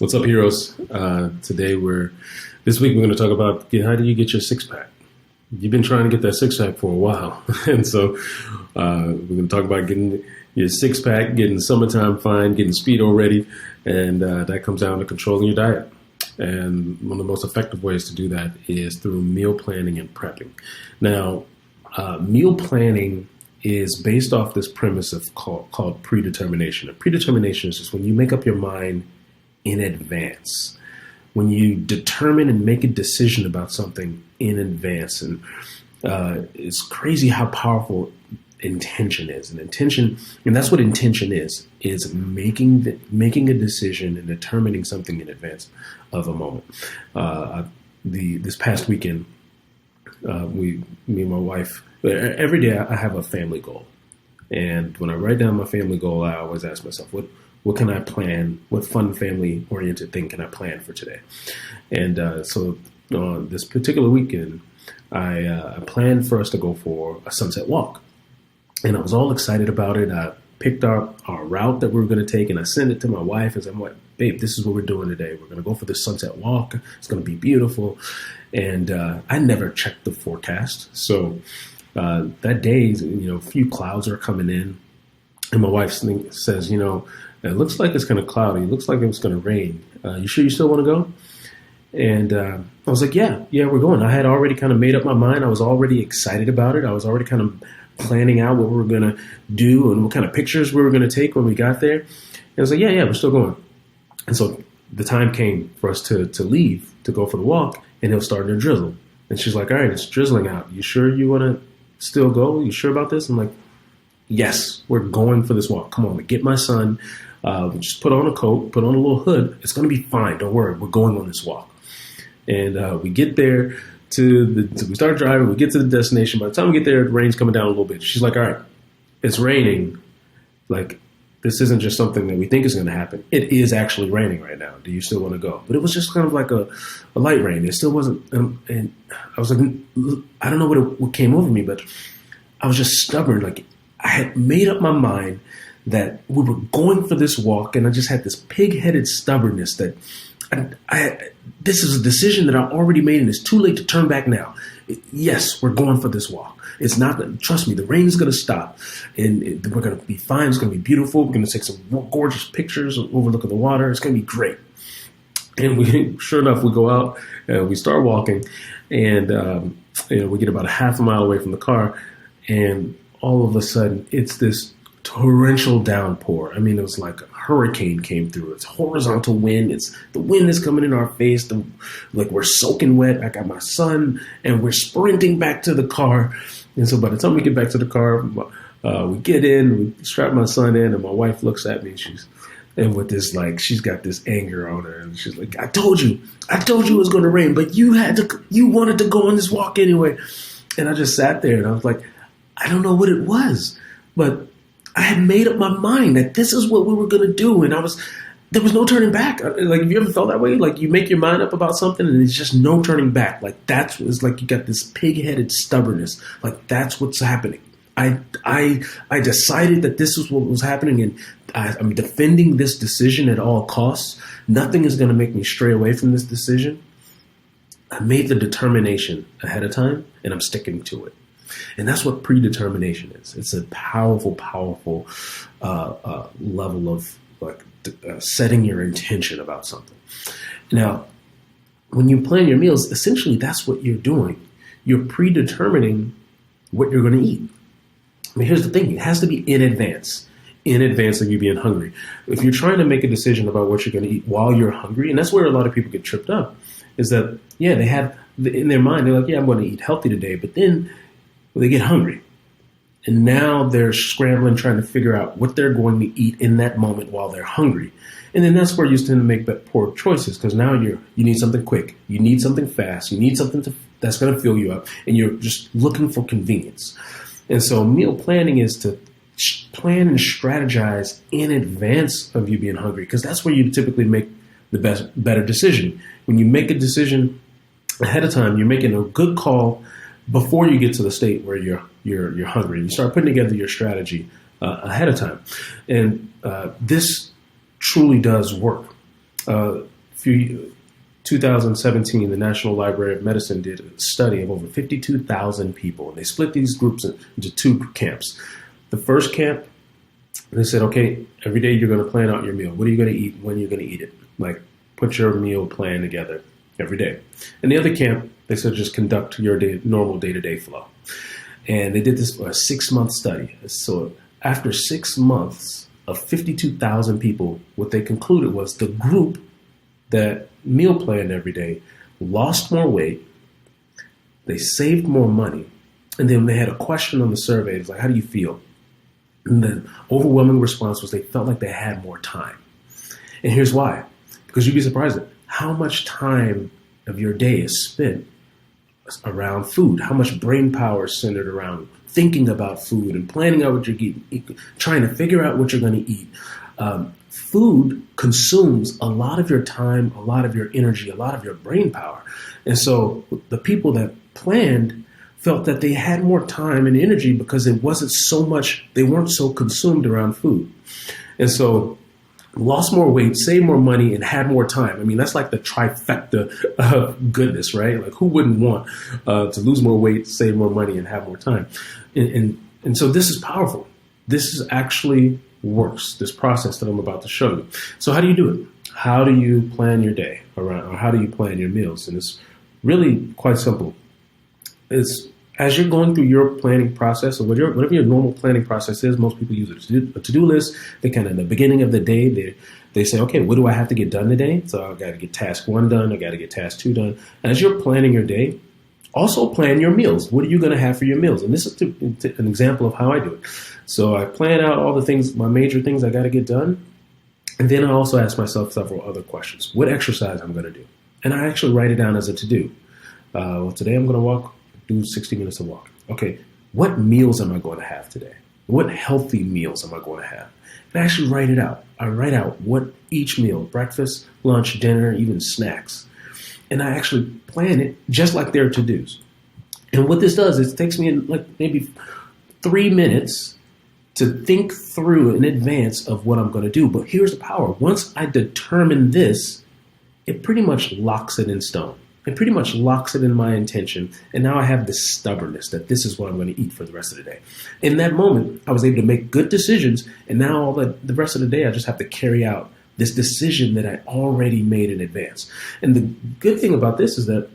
What's up, heroes? This week we're going to talk about how do you get your six pack. You've been trying to get that six pack for a while, and so we're going to talk about getting your six pack, getting summertime fine, getting speedo ready, and that comes down to controlling your diet. And one of the most effective ways to do that is through meal planning and prepping. Now, meal planning is based off this premise of called predetermination. And predetermination is just when you make up your mind in advance, when you determine and make a decision about something in advance. And it's crazy how powerful intention is. And that's what intention is making a decision and determining something in advance of a moment. This past weekend, me and my wife, every day I have a family goal. And when I write down my family goal, I always ask myself, what can I plan? What fun family-oriented thing can I plan for today? And so on this particular weekend, I planned for us to go for a sunset walk. And I was all excited about it. I picked our route that we were going to take, and I sent it to my wife. And I'm like, babe, this is what we're doing today. We're going to go for this sunset walk. It's going to be beautiful. And I never checked the forecast. So that day, a few clouds are coming in. And my wife says, it looks like it's kind of cloudy. It looks like it's going to rain. You sure you still want to go? And I was like, yeah, we're going. I had already kind of made up my mind. I was already excited about it. I was already kind of planning out what we were going to do and what kind of pictures we were going to take when we got there. And I was like, yeah, we're still going. And so the time came for us to leave, to go for the walk, and it was starting to drizzle. And she's like, all right, it's drizzling out. You sure you want to still go? You sure about this? I'm like, yes, we're going for this walk. Come on, get my son. Just put on a coat, put on a little hood. It's going to be fine. Don't worry. We're going on this walk. And we get there we start driving. We get to the destination. By the time we get there, the rain's coming down a little bit. She's like, all right, it's raining. Like, this isn't just something that we think is going to happen. It is actually raining right now. Do you still want to go? But it was just kind of like a light rain. It still wasn't. And I was like, I don't know what came over me, but I was just stubborn. Like, I had made up my mind that we were going for this walk, and I just had this pig-headed stubbornness that this is a decision that I already made, and it's too late to turn back now. Yes, we're going for this walk. It's not, trust me, the rain is going to stop, and we're going to be fine. It's going to be beautiful. We're going to take some gorgeous pictures overlooking the water. It's going to be great. And sure enough, we go out, we start walking, and we get about a half a mile away from the car, and all of a sudden, it's this torrential downpour. I mean, it was like a hurricane came through. It's horizontal wind. The wind is coming in our face. We're soaking wet. I got my son, and we're sprinting back to the car. And so by the time we get back to the car, we get in, we strap my son in, and my wife looks at me, and with this, she's got this anger on her, and she's like, I told you it was going to rain, but you wanted to go on this walk anyway. And I just sat there, and I was like, I don't know what it was, but I had made up my mind that this is what we were going to do. And there was no turning back. Like, have you ever felt that way? Like, you make your mind up about something and it's just no turning back. Like, it's like you got this pig-headed stubbornness. Like, that's what's happening. I decided that this is what was happening, and I'm defending this decision at all costs. Nothing is going to make me stray away from this decision. I made the determination ahead of time, and I'm sticking to it. And that's what predetermination is. It's a powerful, powerful level of setting your intention about something. Now, when you plan your meals, essentially that's what you're doing. You're predetermining what you're going to eat. I mean, here's the thing. It has to be in advance of you being hungry. If you're trying to make a decision about what you're going to eat while you're hungry, and that's where a lot of people get tripped up, is that, they have in their mind, they're like, I'm going to eat healthy today, but then they get hungry. And now they're scrambling, trying to figure out what they're going to eat in that moment while they're hungry. And then that's where you tend to make poor choices, because now you need something quick. You need something fast. You need something that's going to fill you up. And you're just looking for convenience. And so meal planning is to plan and strategize in advance of you being hungry, because that's where you typically make the better decision. When you make a decision ahead of time, you're making a good call before you get to the state where you're hungry. You start putting together your strategy ahead of time. And this truly does work. few 2017, the National Library of Medicine did a study of over 52,000 people. And they split these groups into two camps. The first camp, they said, okay, every day you're going to plan out your meal. What are you going to eat? When you're going to eat it? Like, put your meal plan together every day. And the other camp, they said, just conduct your normal day-to-day flow. And they did this for a 6-month study. So after 6 months of 52,000 people, what they concluded was the group that meal planned every day lost more weight, they saved more money, and then they had a question on the survey. It was like, how do you feel? And the overwhelming response was they felt like they had more time. And here's why. Because you'd be surprised at how much time of your day is spent around food, how much brain power is centered around thinking about food and planning out what you're eating, trying to figure out what you're going to eat. Food consumes a lot of your time, a lot of your energy, a lot of your brain power. And so the people that planned felt that they had more time and energy because it wasn't so much, they weren't so consumed around food. And so lost more weight, saved more money, and had more time. I mean, that's like the trifecta of goodness, right? Like, who wouldn't want to lose more weight, save more money, and have more time? And so this is powerful. This is actually works, this process that I'm about to show you. So how do you do it? How do you plan your day around, or how do you plan your meals? And it's really quite simple. It's as you're going through your planning process, or whatever your normal planning process is. Most people use a to-do list. They kind of, in the beginning of the day, they say, okay, what do I have to get done today? So I got to get task 1 done. I got to get task 2 done. As you're planning your day, also plan your meals. What are you going to have for your meals? And this is an example of how I do it. So I plan out all the things, my major things I got to get done. And then I also ask myself several other questions. What exercise I'm going to do? And I actually write it down as a to-do. Well, today I'm going to do 60 minutes of walking. Okay, what meals am I going to have today? What healthy meals am I going to have? And I actually write it out. I write out what each meal, breakfast, lunch, dinner, even snacks. And I actually plan it just like they're to-dos. And what this does is it takes me like maybe 3 minutes to think through in advance of what I'm going to do. But here's the power. Once I determine this, it pretty much locks it in stone. It pretty much locks it in my intention. And now I have this stubbornness that this is what I'm going to eat for the rest of the day. In that moment, I was able to make good decisions. And now all the rest of the day, I just have to carry out this decision that I already made in advance. And the good thing about this is that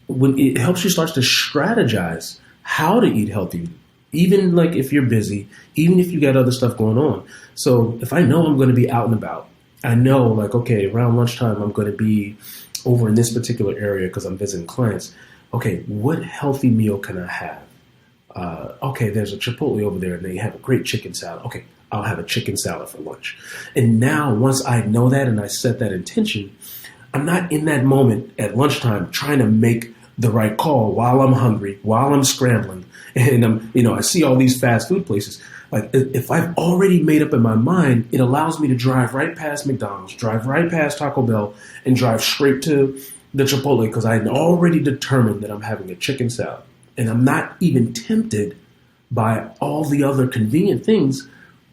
when it helps you start to strategize how to eat healthy, even like if you're busy, even if you got other stuff going on. So if I know I'm going to be out and about, I know like, okay, around lunchtime, I'm going to be over in this particular area because I'm visiting clients. Okay, what healthy meal can I have? Okay, there's a Chipotle over there and they have a great chicken salad. Okay, I'll have a chicken salad for lunch. And now once I know that and I set that intention, I'm not in that moment at lunchtime trying to make the right call while I'm hungry, while I'm scrambling. And I see all these fast food places. Like if I've already made up in my mind, it allows me to drive right past McDonald's, drive right past Taco Bell, and drive straight to the Chipotle because I had already determined that I'm having a chicken salad. And I'm not even tempted by all the other convenient things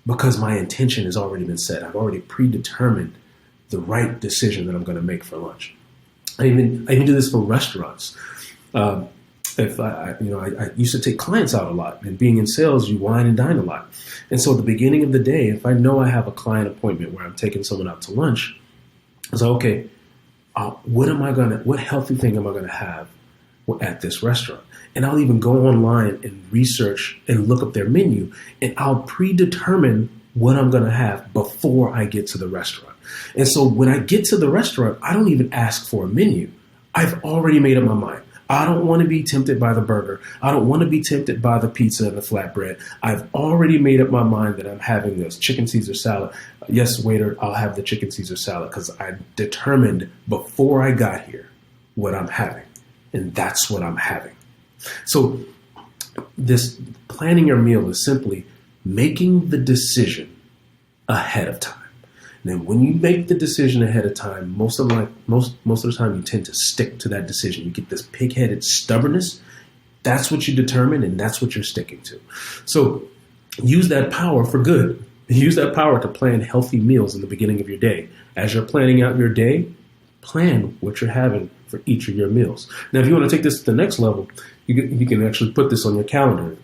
because my intention has already been set. I've already predetermined the right decision that I'm going to make for lunch. I even do this for restaurants. If I used to take clients out a lot, and being in sales, you wine and dine a lot. And so at the beginning of the day, if I know I have a client appointment where I'm taking someone out to lunch, I say, okay, what healthy thing am I going to have at this restaurant? And I'll even go online and research and look up their menu, and I'll predetermine what I'm going to have before I get to the restaurant. And so when I get to the restaurant, I don't even ask for a menu. I've already made up my mind. I don't want to be tempted by the burger. I don't want to be tempted by the pizza and the flatbread. I've already made up my mind that I'm having this chicken Caesar salad. Yes, waiter, I'll have the chicken Caesar salad because I determined before I got here what I'm having. And that's what I'm having. So this planning your meal is simply making the decision ahead of time. And then when you make the decision ahead of time, most of the time you tend to stick to that decision. You get this pig-headed stubbornness. That's what you determine, and that's what you're sticking to. So use that power for good. Use that power to plan healthy meals in the beginning of your day. as you're planning out your day, plan what you're having for each of your meals. Now, if you want to take this to the next level, you can actually put this on your calendar.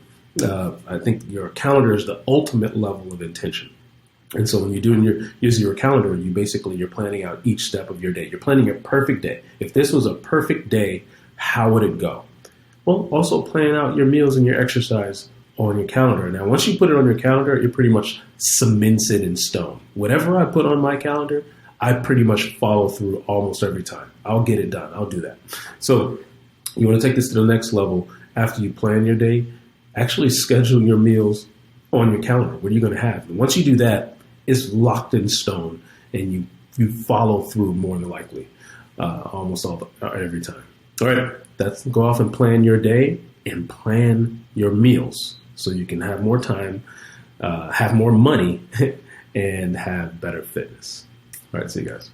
I think your calendar is the ultimate level of intention. And so when you're using your calendar, you're planning out each step of your day. You're planning your perfect day. If this was a perfect day, how would it go? Well, also plan out your meals and your exercise on your calendar. Now, once you put it on your calendar, it pretty much cements it in stone. Whatever I put on my calendar, I pretty much follow through almost every time. I'll get it done. I'll do that. So you want to take this to the next level. After you plan your day, actually schedule your meals on your calendar. What are you going to have? And once you do that, it's locked in stone, and you follow through more than likely, every time. All right, go off and plan your day and plan your meals so you can have more time, have more money, and have better fitness. All right, see you guys.